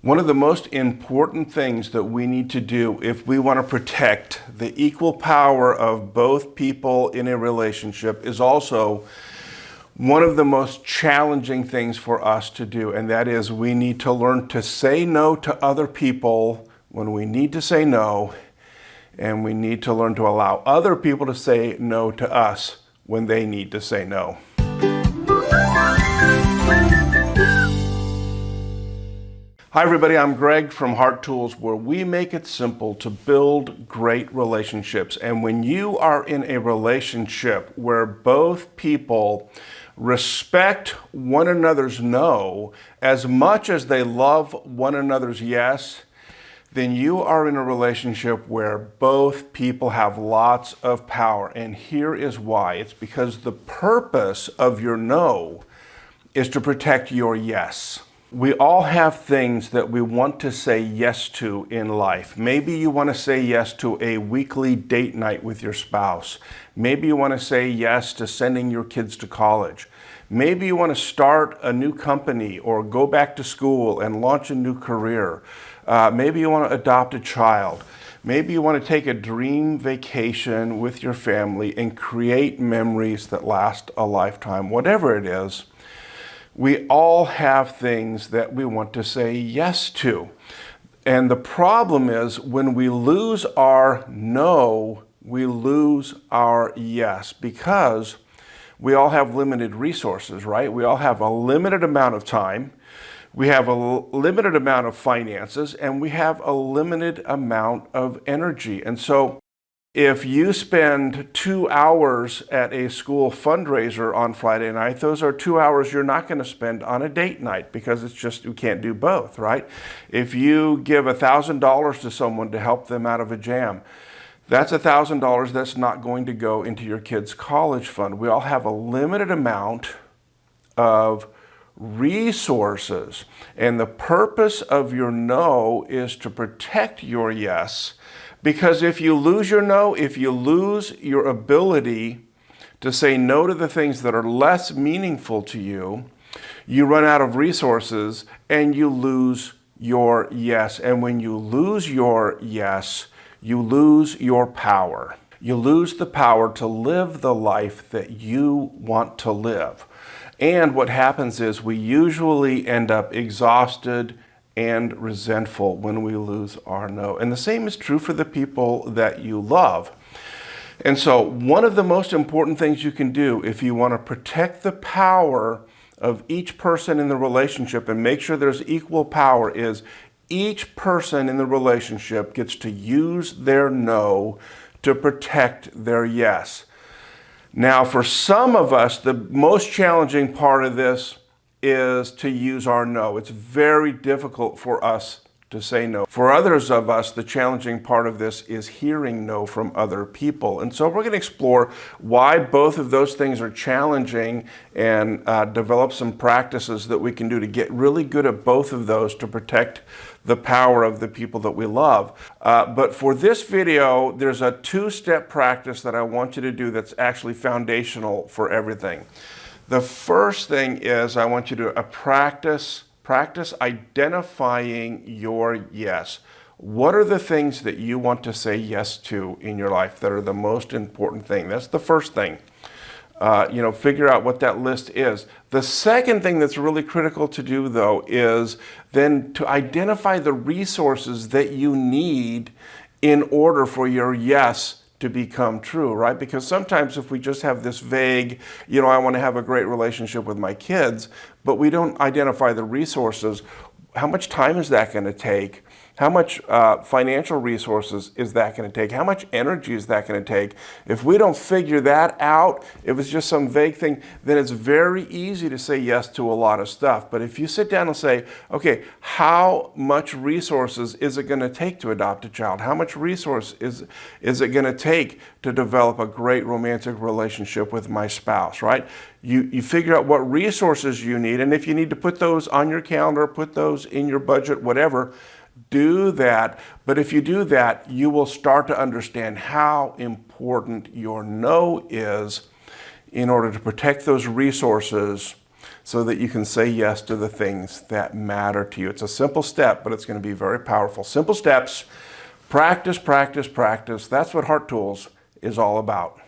One of the most important things that we need to do if we want to protect the equal power of both people in a relationship is also one of the most challenging things for us to do, and that is we need to learn to say no to other people when we need to say no, and we need to learn to allow other people to say no to us when they need to say no. Hi everybody, I'm Greg from Heart Tools, where we make it simple to build great relationships. And when you are in a relationship where both people respect one another's no as much as they love one another's yes, then you are in a relationship where both people have lots of power. And here is why. It's because the purpose of your no is to protect your yes. We all have things that we want to say yes to in life. Maybe you want to say yes to a weekly date night with your spouse. Maybe you want to say yes to sending your kids to college. Maybe you want to start a new company or go back to school and launch a new career. Maybe you want to adopt a child. Maybe you want to take a dream vacation with your family and create memories that last a lifetime. Whatever it is, we all have things that we want to say yes to. And the problem is when we lose our no, we lose our yes, because we all have limited resources, right? We all have a limited amount of time, we have a limited amount of finances, and we have a limited amount of energy. And so if you spend 2 hours at a school fundraiser on Friday night, those are 2 hours you're not going to spend on a date night, because it's just, you can't do both, right? If you give $1,000 to someone to help them out of a jam, that's $1,000 that's not going to go into your kid's college fund. We all have a limited amount of resources, and the purpose of your no is to protect your yes. Because if you lose your no, if you lose your ability to say no to the things that are less meaningful to you, you run out of resources and you lose your yes. And when you lose your yes, you lose your power. You lose the power to live the life that you want to live. And what happens is we usually end up exhausted and resentful when we lose our no. And the same is true for the people that you love. And so one of the most important things you can do if you want to protect the power of each person in the relationship and make sure there's equal power is each person in the relationship gets to use their no to protect their yes. Now, for some of us, the most challenging part of this is to use our no. It's very difficult for us to say no. For others of us, the challenging part of this is hearing no from other people. And so we're going to explore why both of those things are challenging and develop some practices that we can do to get really good at both of those to protect the power of the people that we love. But for this video, there's a two-step practice that I want you to do that's actually foundational for everything. The first thing is I want you to practice identifying your yes. What are the things that you want to say yes to in your life that are the most important thing? That's the first thing. Figure out what that list is. The second thing that's really critical to do, though, is then to identify the resources that you need in order for your yes to become true, right? Because sometimes if we just have this vague, I want to have a great relationship with my kids, but we don't identify the resources, how much time is that going to take? How much financial resources is that going to take? How much energy is that going to take? If we don't figure that out, if it's just some vague thing, then it's very easy to say yes to a lot of stuff. But if you sit down and say, okay, how much resources is it going to take to adopt a child? How much resource is it going to take to develop a great romantic relationship with my spouse, right? You figure out what resources you need, and if you need to put those on your calendar, put those in your budget, whatever, do that. But if you do that, you will start to understand how important your no is in order to protect those resources so that you can say yes to the things that matter to you. It's a simple step, but it's going to be very powerful. Simple steps, practice, practice, practice. That's what Heart Tools is all about.